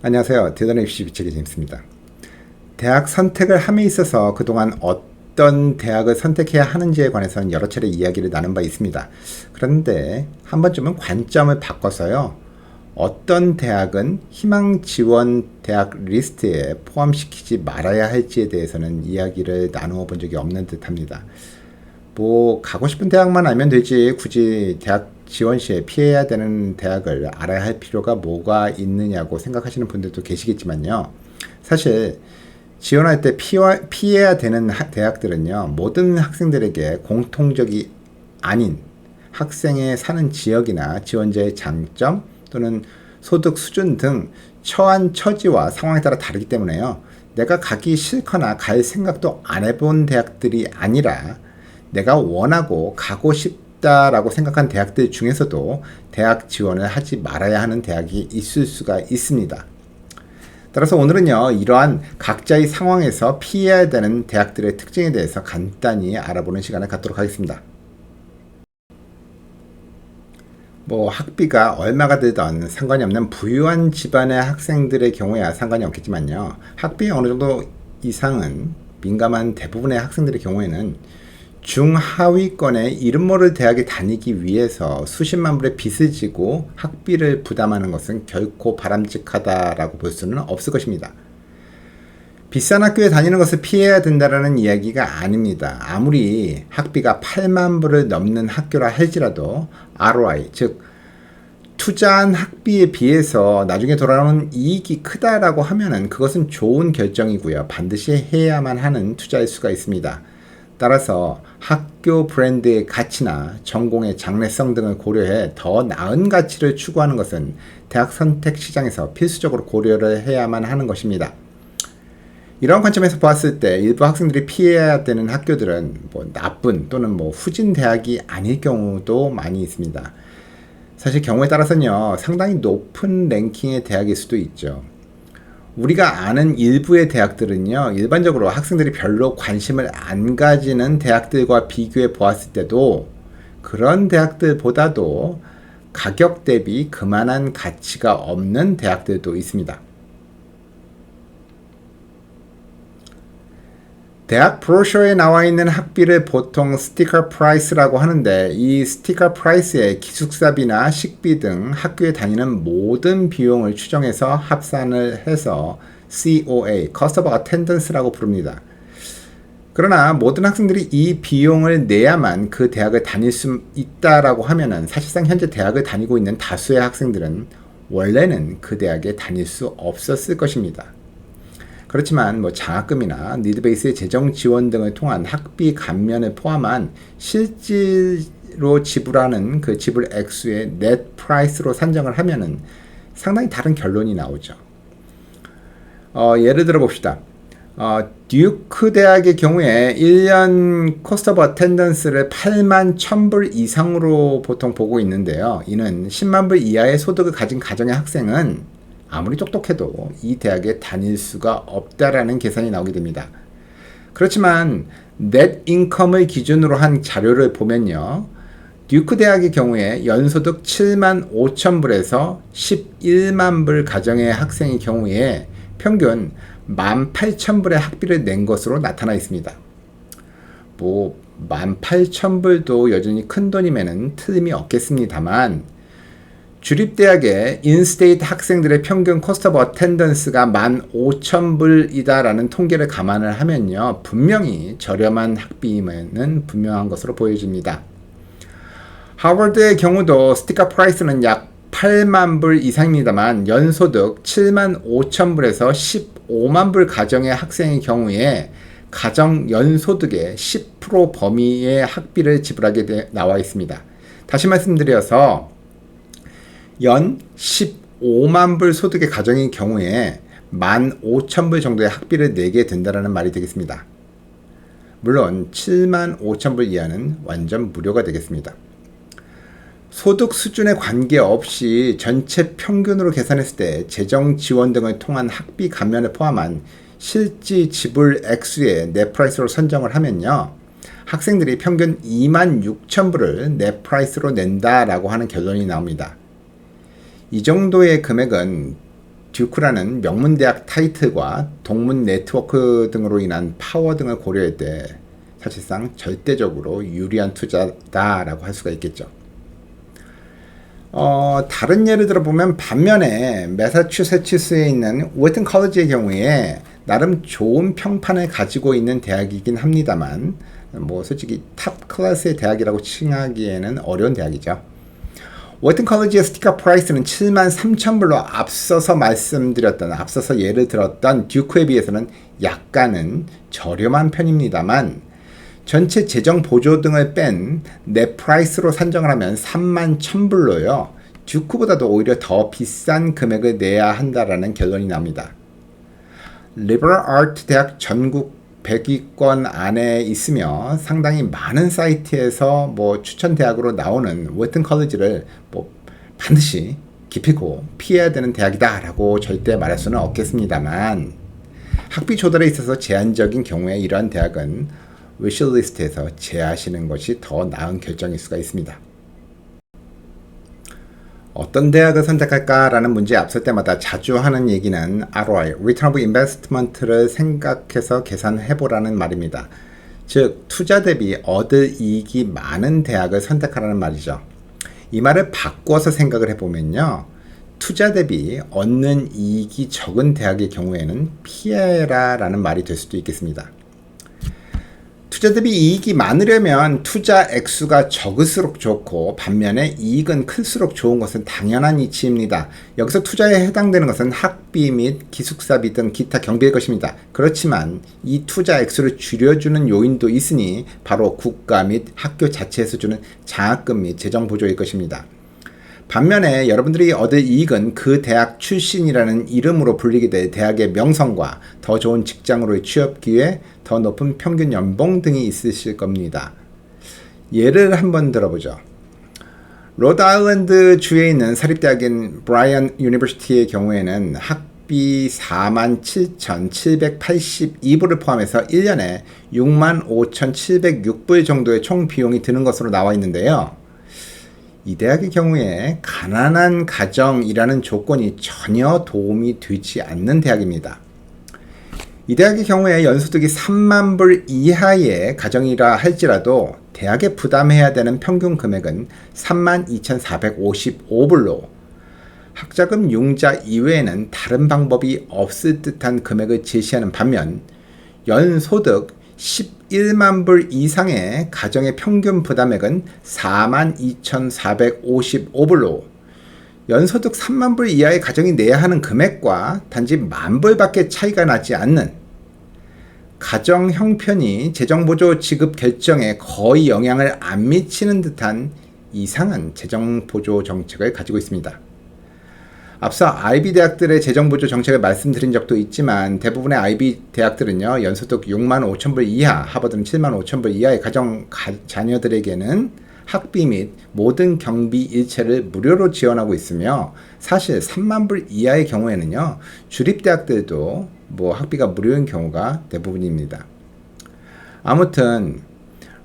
안녕하세요. 대단한 입시 비책의 제임스입니다. 대학 선택을 함에 있어서 그동안 어떤 대학을 선택해야 하는지에 관해서는 여러 차례 이야기를 나눈 바 있습니다. 그런데 한 번쯤은 관점을 바꿔서요. 어떤 대학은 희망 지원 대학 리스트에 포함시키지 말아야 할지에 대해서는 이야기를 나누어 본 적이 없는 듯 합니다. 가고 싶은 대학만 알면 되지 굳이 대학 지원 시에 피해야 되는 대학을 알아야 할 필요가 뭐가 있느냐고 생각하시는 분들도 계시겠지만요. 사실 지원할 때 피해야 되는 대학들은요, 모든 학생들에게 공통적이 아닌 학생의 사는 지역이나 지원자의 장점 또는 소득 수준 등 처한 처지와 상황에 따라 다르기 때문에요. 내가 가기 싫거나 갈 생각도 안 해본 대학들이 아니라 내가 원하고 가고 싶다라고 생각한 대학들 중에서도 대학 지원을 하지 말아야 하는 대학이 있을 수가 있습니다. 따라서 오늘은요, 이러한 각자의 상황에서 피해야 되는 대학들의 특징에 대해서 간단히 알아보는 시간을 갖도록 하겠습니다. 학비가 얼마가 들던 상관이 없는 부유한 집안의 학생들의 경우야 상관이 없겠지만요, 학비의 어느 정도 이상은 민감한 대부분의 학생들의 경우에는 중하위권의 이름 모를 대학에 다니기 위해서 수십만 불의 빚을 지고 학비를 부담하는 것은 결코 바람직하다라고 볼 수는 없을 것입니다. 비싼 학교에 다니는 것을 피해야 된다는 이야기가 아닙니다. 아무리 학비가 8만 불을 넘는 학교라 할지라도 ROI, 즉 투자한 학비에 비해서 나중에 돌아오는 이익이 크다라고 하면은 그것은 좋은 결정이고요. 반드시 해야만 하는 투자일 수가 있습니다. 따라서 학교 브랜드의 가치나 전공의 장래성 등을 고려해 더 나은 가치를 추구하는 것은 대학 선택 시장에서 필수적으로 고려를 해야만 하는 것입니다. 이런 관점에서 보았을 때 일부 학생들이 피해야 되는 학교들은 나쁜 또는 후진 대학이 아닐 경우도 많이 있습니다. 사실 경우에 따라서는요, 상당히 높은 랭킹의 대학일 수도 있죠. 우리가 아는 일부의 대학들은요, 일반적으로 학생들이 별로 관심을 안 가지는 대학들과 비교해 보았을 때도 그런 대학들보다도 가격 대비 그만한 가치가 없는 대학들도 있습니다. 대학 브로셔에 나와 있는 학비를 보통 스티커 프라이스라고 하는데, 이 스티커 프라이스에 기숙사비나 식비 등 학교에 다니는 모든 비용을 추정해서 합산을 해서 COA, Cost of Attendance라고 부릅니다. 그러나 모든 학생들이 이 비용을 내야만 그 대학을 다닐 수 있다라고 하면은 사실상 현재 대학을 다니고 있는 다수의 학생들은 원래는 그 대학에 다닐 수 없었을 것입니다. 그렇지만 장학금이나 니드베이스의 재정 지원 등을 통한 학비 감면을 포함한 실제로 지불하는 그 지불 액수의 넷 프라이스로 산정을 하면은 상당히 다른 결론이 나오죠. 예를 들어 봅시다. 듀크 대학의 경우에 1년 코스트 오브 어텐던스를 8만 1000불 이상으로 보통 보고 있는데요. 이는 10만 불 이하의 소득을 가진 가정의 학생은 아무리 똑똑해도 이 대학에 다닐 수가 없다라는 계산이 나오게 됩니다. 그렇지만 넷 인컴을 기준으로 한 자료를 보면요, 듀크 대학의 경우에 연소득 7만 5천 불에서 11만 불 가정의 학생의 경우에 평균 18,000불의 학비를 낸 것으로 나타나 있습니다. 18,000불도 여전히 큰 돈이면은 틀림이 없겠습니다만, 주립대학의 인스테이트 학생들의 평균 코스트 오브 어텐던스가 15,000불이다라는 통계를 감안을 하면요, 분명히 저렴한 학비임은 분명한 것으로 보여집니다. 하버드의 경우도 스티커 프라이스는 약 8만 불 이상입니다만 연소득 7만 5천 불에서 15만 불 가정의 학생의 경우에 가정 연소득의 10% 범위의 학비를 지불하게 나와 있습니다. 다시 말씀드려서 연 15만 불 소득의 가정의 경우에 15,000불 정도의 학비를 내게 된다는 말이 되겠습니다. 물론 7만 5천불 이하는 완전 무료가 되겠습니다. 소득 수준에 관계없이 전체 평균으로 계산했을 때 재정 지원 등을 통한 학비 감면을 포함한 실지 지불 액수의 넷 프라이스로 선정을 하면요, 학생들이 평균 26,000불을 넷 프라이스로 낸다라고 하는 결론이 나옵니다. 이 정도의 금액은 듀크라는 명문대학 타이틀과 동문 네트워크 등으로 인한 파워 등을 고려할 때 사실상 절대적으로 유리한 투자다라고 할 수가 있겠죠. 다른 예를 들어보면 반면에 매사추세츠스에 있는 웨튼 컬리지의 경우에 나름 좋은 평판을 가지고 있는 대학이긴 합니다만 뭐 솔직히 탑 클래스의 대학이라고 칭하기에는 어려운 대학이죠. 웨튼 컬리지의 스티커 프라이스는 73,000불로 앞서서 예를 들었던 듀크에 비해서는 약간은 저렴한 편입니다만 전체 재정 보조 등을 뺀 넷 프라이스로 산정을 하면 31,000불로요. 듀크보다도 오히려 더 비싼 금액을 내야 한다라는 결론이 납니다. 리버럴 아트 대학 전국 100위권 안에 있으며 상당히 많은 사이트에서 뭐 추천 대학으로 나오는 웨튼 컬리지를 뭐 반드시 기필코 피해야 되는 대학이다라고 절대 말할 수는 없겠습니다만 학비 조달에 있어서 제한적인 경우에 이러한 대학은 위시리스트에서 제하시는 것이 더 나은 결정일 수가 있습니다. 어떤 대학을 선택할까라는 문제에 앞설 때마다 자주 하는 얘기는 ROI, Return of Investment를 생각해서 계산해보라는 말입니다. 즉, 투자 대비 얻을 이익이 많은 대학을 선택하라는 말이죠. 이 말을 바꿔서 생각을 해보면요. 투자 대비 얻는 이익이 적은 대학의 경우에는 피해라라는 말이 될 수도 있겠습니다. 투자 대비 이익이 많으려면 투자 액수가 적을수록 좋고 반면에 이익은 클수록 좋은 것은 당연한 이치입니다. 여기서 투자에 해당되는 것은 학비 및 기숙사비 등 기타 경비일 것입니다. 그렇지만 이 투자 액수를 줄여주는 요인도 있으니 바로 국가 및 학교 자체에서 주는 장학금 및 재정 보조일 것입니다. 반면에 여러분들이 얻을 이익은 그 대학 출신이라는 이름으로 불리게 될 대학의 명성과 더 좋은 직장으로의 취업 기회, 더 높은 평균 연봉 등이 있으실 겁니다. 예를 한번 들어보죠. 로드아일랜드 주에 있는 사립대학인 브라이언 유니버시티의 경우에는 학비 47,782불을 포함해서 1년에 65,706불 정도의 총 비용이 드는 것으로 나와 있는데요. 이 대학의 경우에 가난한 가정이라는 조건이 전혀 도움이 되지 않는 대학입니다. 이 대학의 경우에 연소득이 3만 불 이하의 가정이라 할지라도 대학에 부담해야 되는 평균 금액은 32,455불로 학자금 융자 이외에는 다른 방법이 없을 듯한 금액을 제시하는 반면 연소득 11만 불 이상의 가정의 평균 부담액은 42,455불로 연소득 3만 불 이하의 가정이 내야 하는 금액과 단지 10,000불밖에 차이가 나지 않는 가정 형편이 재정보조 지급 결정에 거의 영향을 안 미치는 듯한 이상한 재정보조 정책을 가지고 있습니다. 앞서 IB 대학들의 재정보조 정책을 말씀드린 적도 있지만 대부분의 IB 대학들은요 연소득 65,000불 이하, 하버드는 75,000불 이하의 가정 자녀들에게는 학비 및 모든 경비 일체를 무료로 지원하고 있으며 사실 3만 불 이하의 경우에는요 주립대학들도 뭐 학비가 무료인 경우가 대부분입니다. 아무튼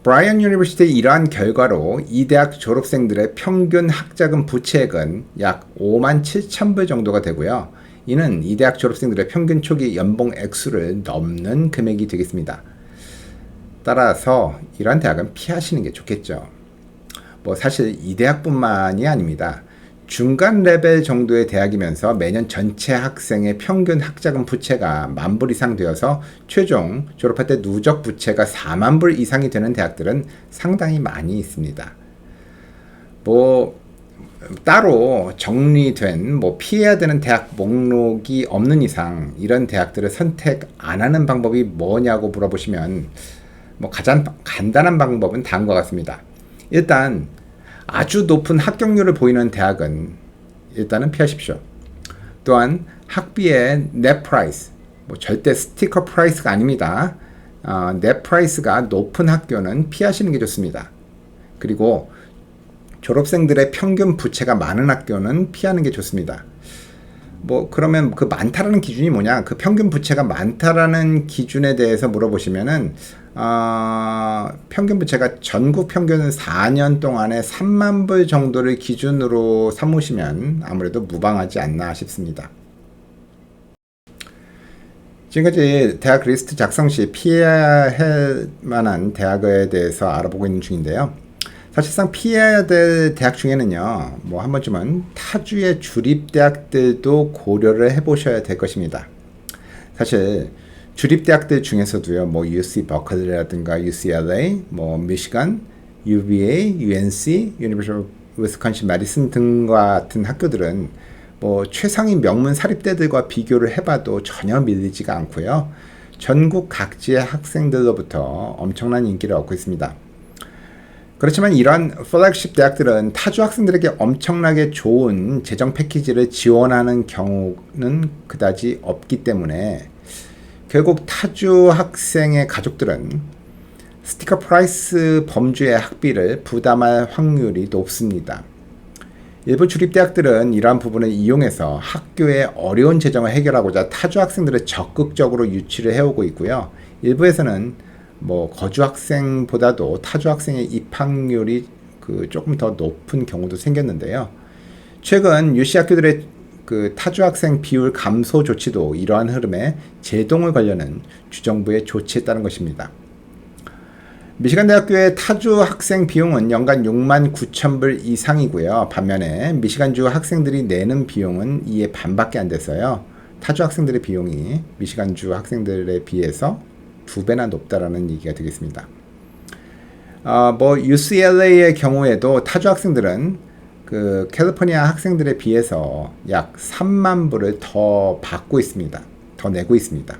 브라이언 유니버시티의 이러한 결과로 이 대학 졸업생들의 평균 학자금 부채액은 약 57,000불 정도가 되고요. 이는 이 대학 졸업생들의 평균 초기 연봉 액수를 넘는 금액이 되겠습니다. 따라서 이러한 대학은 피하시는 게 좋겠죠. 뭐 사실 이 대학뿐만이 아닙니다. 중간 레벨 정도의 대학이면서 매년 전체 학생의 평균 학자금 부채가 10,000불 이상 되어서 최종 졸업할 때 누적 부채가 40,000불 이상이 되는 대학들은 상당히 많이 있습니다. 뭐 따로 정리된 뭐 피해야 되는 대학 목록이 없는 이상 이런 대학들을 선택 안 하는 방법이 뭐냐고 물어보시면 뭐 가장 간단한 방법은 다음과 같습니다. 일단 아주 높은 합격률을 보이는 대학은 일단은 피하십시오. 또한 학비의 넷 프라이스, 뭐 절대 스티커 프라이스가 아닙니다. 넷 프라이스가 높은 학교는 피하시는 게 좋습니다. 그리고 졸업생들의 평균 부채가 많은 학교는 피하는 게 좋습니다. 뭐 그러면 그 많다라는 기준이 뭐냐? 그 평균 부채가 많다라는 기준에 대해서 물어보시면은 평균 부채가 전국 평균은 4년 동안에 3만 불 정도를 기준으로 삼으시면 아무래도 무방하지 않나 싶습니다. 지금까지 대학 리스트 작성 시 피해야 할 만한 대학에 대해서 알아보고 있는 중인데요. 사실상 피해야 될 대학 중에는요, 뭐 한 번쯤은 타주의 주립대학들도 고려를 해보셔야 될 것입니다. 사실 주립대학들 중에서도요, 뭐 UC 버클리라든가 UCLA, 뭐 미시간, UVA, UNC, 유니버시티 위스콘신 마디슨 등과 같은 학교들은 뭐 최상위 명문 사립대들과 비교를 해봐도 전혀 밀리지가 않고요. 전국 각지의 학생들로부터 엄청난 인기를 얻고 있습니다. 그렇지만 이러한 플래그십 대학들은 타주 학생들에게 엄청나게 좋은 재정 패키지를 지원하는 경우는 그다지 없기 때문에 결국 타주 학생의 가족들은 스티커 프라이스 범주의 학비를 부담할 확률이 높습니다. 일부 주립대학들은 이러한 부분을 이용해서 학교의 어려운 재정을 해결하고자 타주 학생들을 적극적으로 유치를 해오고 있고요. 일부에서는 뭐 거주 학생보다도 타주 학생의 입학률이 조금 더 높은 경우도 생겼는데요. 최근 UC 학교들의 타주 학생 비율 감소 조치도 이러한 흐름에 제동을 걸려는 주정부의 조치에 따른 것입니다. 미시간 대학교의 타주 학생 비용은 연간 6만 9천 불 이상이고요. 반면에 미시간주 학생들이 내는 비용은 이에 반밖에 안 됐어요. 타주 학생들의 비용이 미시간주 학생들에 비해서 2배나 높다라는 얘기가 되겠습니다. 뭐 UCLA의 경우에도 타주 학생들은 캘리포니아 학생들에 비해서 약 3만 불을 더 받고 있습니다. 더 내고 있습니다.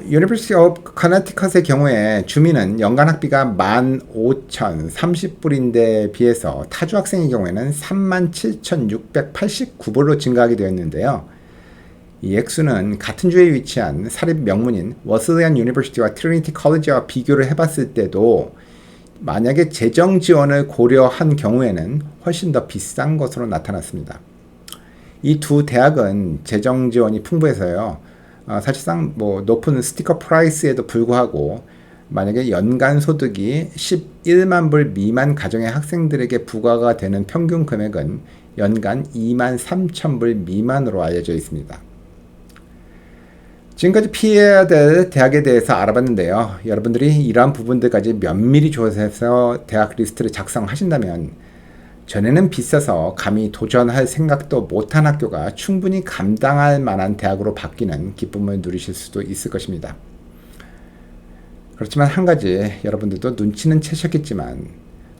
University of Connecticut의 경우에 주민은 연간 학비가 15,030불인데 비해서 타주 학생의 경우에는 37,689불로 증가하게 되었는데요. 이 액수는 같은 주에 위치한 사립 명문인 워슬리안 유니버시티와 트리니티 컬리지와 비교를 해봤을 때도 만약에 재정 지원을 고려한 경우에는 훨씬 더 비싼 것으로 나타났습니다. 이 두 대학은 재정 지원이 풍부해서요. 사실상 뭐 높은 스티커 프라이스에도 불구하고 만약에 연간 소득이 11만 불 미만 가정의 학생들에게 부과가 되는 평균 금액은 연간 2만 3천 불 미만으로 알려져 있습니다. 지금까지 피해야 될 대학에 대해서 알아봤는데요. 여러분들이 이러한 부분들까지 면밀히 조사해서 대학 리스트를 작성하신다면 전에는 비싸서 감히 도전할 생각도 못한 학교가 충분히 감당할 만한 대학으로 바뀌는 기쁨을 누리실 수도 있을 것입니다. 그렇지만 한 가지 여러분들도 눈치는 채셨겠지만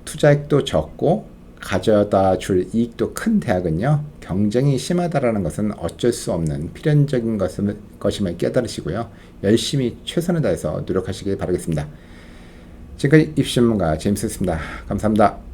투자액도 적고 가져다 줄 이익도 큰 대학은요, 경쟁이 심하다라는 것은 어쩔 수 없는 필연적인 것임을 깨달으시고요, 열심히 최선을 다해서 노력하시길 바라겠습니다. 지금까지 입시전문가 제임스였습니다. 감사합니다.